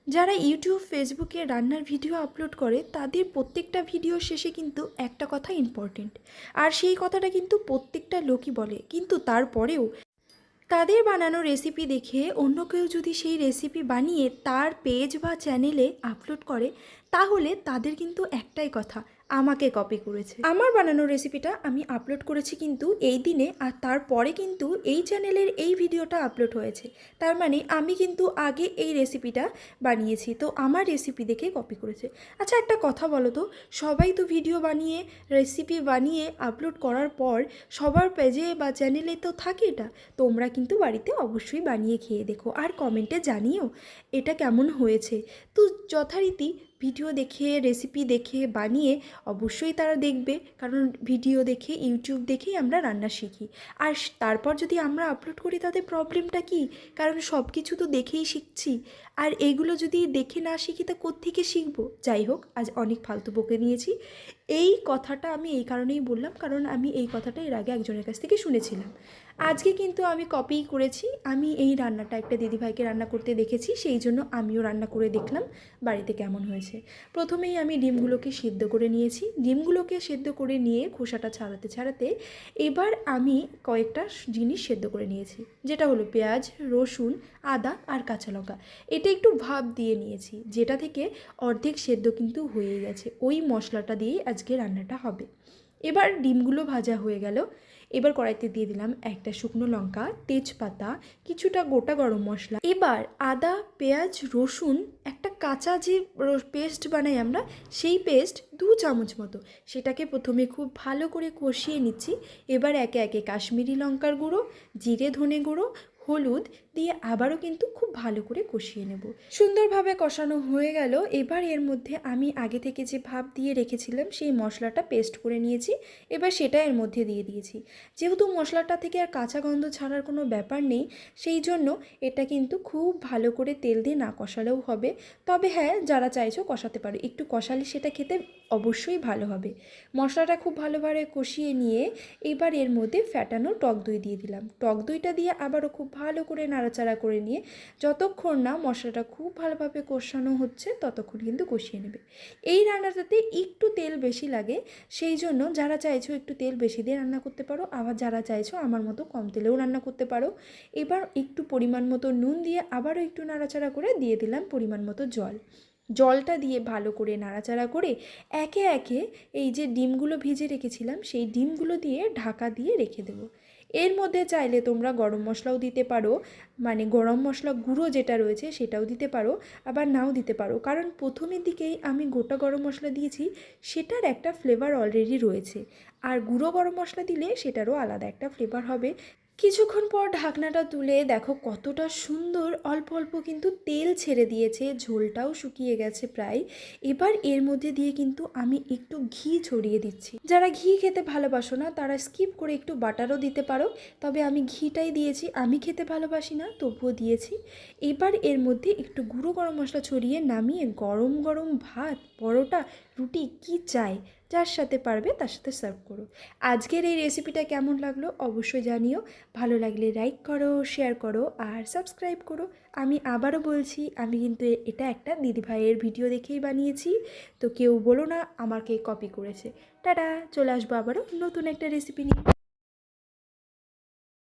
যারা ইউটিউব ফেসবুকে রান্নার ভিডিও আপলোড করে তাদের প্রত্যেকটা ভিডিও শেষে কিন্তু একটা কথা ইম্পর্টেন্ট, আর সেই কথাটা কিন্তু প্রত্যেকটা লোকই বলে। কিন্তু তারপরেও তাদের বানানো রেসিপি দেখে অন্য কেউ যদি সেই রেসিপি বানিয়ে তার পেজ বা চ্যানেলে আপলোড করে, তাহলে তাদের কিন্তু একটাই কথা, আমাকে কপি করেছে। আমার বানানো রেসিপিটা আমি আপলোড করেছি কিন্তু এই দিনে, আর তারপরে কিন্তু এই চ্যানেলের এই ভিডিওটা আপলোড হয়েছে। তার মানে আমি কিন্তু আগে এই রেসিপিটা বানিয়েছি, তো আমার রেসিপি দেখে কপি করেছে। আচ্ছা, একটা কথা বলো তো, সবাই তো ভিডিও বানিয়ে রেসিপি বানিয়ে আপলোড করার পর সবার পেজে বা চ্যানেলে তো থাকে এটা। তোমরা কিন্তু বাড়িতে অবশ্যই বানিয়ে খেয়ে দেখো আর কমেন্টে জানিও এটা কেমন হয়েছে। তো যথারীতি ভিডিও দেখে রেসিপি দেখে বানিয়ে অবশ্যই তারা দেখবে, কারণ ভিডিও দেখে ইউটিউব দেখেই আমরা রান্না শিখি। আর তারপর যদি আমরা আপলোড করি তাদের প্রবলেমটা কি? কারণ সব কিছু তো দেখেই শিখছি, আর এইগুলো যদি দেখে না শিখি তা কোত্থেকে শিখবো? যাই হোক, আজ অনেক ফালতু বকে নিয়েছি। এই কথাটা আমি এই কারণেই বললাম, কারণ আমি এই কথাটা এর আগে একজনের কাছ থেকে শুনেছিলাম। আজকে কিন্তু আমি কপি করেছি। আমি এই রান্নাটা একটা দিদিভাইকে রান্না করতে দেখেছি, সেই জন্য আমিও রান্না করে দেখলাম বাড়িতে কেমন হয়েছে। প্রথমেই আমি ডিমগুলোকে সিদ্ধ করে নিয়েছি। ডিমগুলোকে সেদ্ধ করে নিয়ে খোসাটা ছাড়াতে ছাড়াতে এবার আমি কয়েকটা জিনিস সেদ্ধ করে নিয়েছি, যেটা হলো পেঁয়াজ, রসুন, আদা আর কাঁচা লঙ্কা। এটা একটু ভাপ দিয়ে নিয়েছি, যেটা থেকে অর্ধেক সেদ্ধ কিন্তু হয়ে গেছে। ওই মশলাটা দিয়েই আজকে রান্নাটা হবে। এবার ডিমগুলো ভাজা হয়ে গেল। এবার কড়াইতে দিয়ে দিলাম একটা শুকনো লঙ্কা, তেজপাতা, কিছুটা গোটা গরম মশলা। এবার আদা, পেঁয়াজ, রসুন, একটা কাঁচা যে পেস্ট বানাই আমরা, সেই পেস্ট 2 চামচ মতো, সেটাকে প্রথমে খুব ভালো করে কষিয়ে নিচ্ছি। এবার একে একে কাশ্মীরি লঙ্কার গুঁড়ো, জিরে ধনে গুঁড়ো, হলুদ দিয়ে আবারও কিন্তু খুব ভালো করে কষিয়ে নেব। সুন্দরভাবে কষানো হয়ে গেল। এবার এর মধ্যে আমি আগে থেকে যে ভাপ দিয়ে রেখেছিলাম সেই মশলাটা পেস্ট করে নিয়েছি, এবার সেটা এর মধ্যে দিয়ে দিয়েছি। যেহেতু মশলাটা থেকে আর কাঁচা গন্ধ ছাড়ার কোনো ব্যাপার নেই, সেই জন্য এটা কিন্তু খুব ভালো করে তেল দিয়ে না কষালেও হবে। তবে হ্যাঁ, যারা চাইছো কষাতে পারো, একটু কষালে সেটা খেতে অবশ্যই ভালো হবে। মশলাটা খুব ভালোভাবে কষিয়ে নিয়ে এবার এর মধ্যে ফ্যাটানো টক দই দিয়ে দিলাম। টক দইটা দিয়ে আবারও খুব ভালো করে নাড়াচাড়া করে নিয়ে যতক্ষণ না মশলাটা খুব ভালোভাবে কষানো হচ্ছে ততক্ষণ কিন্তু কষিয়ে নেবে। এই রান্নাটাতে একটু তেল বেশি লাগে, সেই জন্য যারা চাইছো একটু তেল বেশি দিয়ে রান্না করতে পারো, আবার যারা চাইছো আমার মতো কম তেলেও রান্না করতে পারো। এবার একটু পরিমাণ মতো নুন দিয়ে আবারও একটু নাড়াচাড়া করে দিয়ে দিলাম পরিমাণ মতো জল। জলটা দিয়ে ভালো করে নাড়াচাড়া করে একে একে এই যে ডিমগুলো ভেজে রেখেছিলাম সেই ডিমগুলো দিয়ে ঢাকা দিয়ে রেখে দেবো। এর মধ্যে চাইলে তোমরা গরম মশলাও দিতে পারো, মানে গরম মশলা গুঁড়ো যেটা রয়েছে সেটাও দিতে পারো, আবার নাও দিতে পারো, কারণ প্রথমের দিকেই আমি গোটা গরম মশলা দিয়েছি, সেটার একটা ফ্লেভার অলরেডি রয়েছে। আর গুঁড়ো গরম মশলা দিলে সেটারও আলাদা একটা ফ্লেভার হবে। কিছুক্ষণ পর ঢাকনাটা তুলে দেখো কতটা সুন্দর অল্প অল্প কিন্তু তেল ছেড়ে দিয়েছে, ঝোলটাও শুকিয়ে গেছে প্রায়। এবার এর মধ্যে দিয়ে কিন্তু আমি একটু ঘি ছড়িয়ে দিচ্ছি। যারা ঘি খেতে ভালোবাসো না তারা স্কিপ করে একটু বাটারও দিতে পারো, তবে আমি ঘিটাই দিয়েছি, আমি খেতে ভালোবাসি না তবুও দিয়েছি। এবার এর মধ্যে একটু গুঁড়ো গরম মশলা ছড়িয়ে নামিয়ে গরম গরম ভাত, পরোটা, রুটি কি চাই যার সাথে পারবে তার সাথে সার্ভ করো। আজকের এই রেসিপিটা কেমন লাগলো অবশ্যই জানিও। ভালো লাগলে লাইক করো, শেয়ার করো আর সাবস্ক্রাইব করো। আমি আবারও বলছি, আমি কিন্তু এটা একটা দিদিভাইয়ের ভিডিও দেখেই বানিয়েছি, তো কেউ বলো না আমাকে কপি করেছে। টাটা, চলে আসবো আবারও নতুন একটা রেসিপি নিয়ে।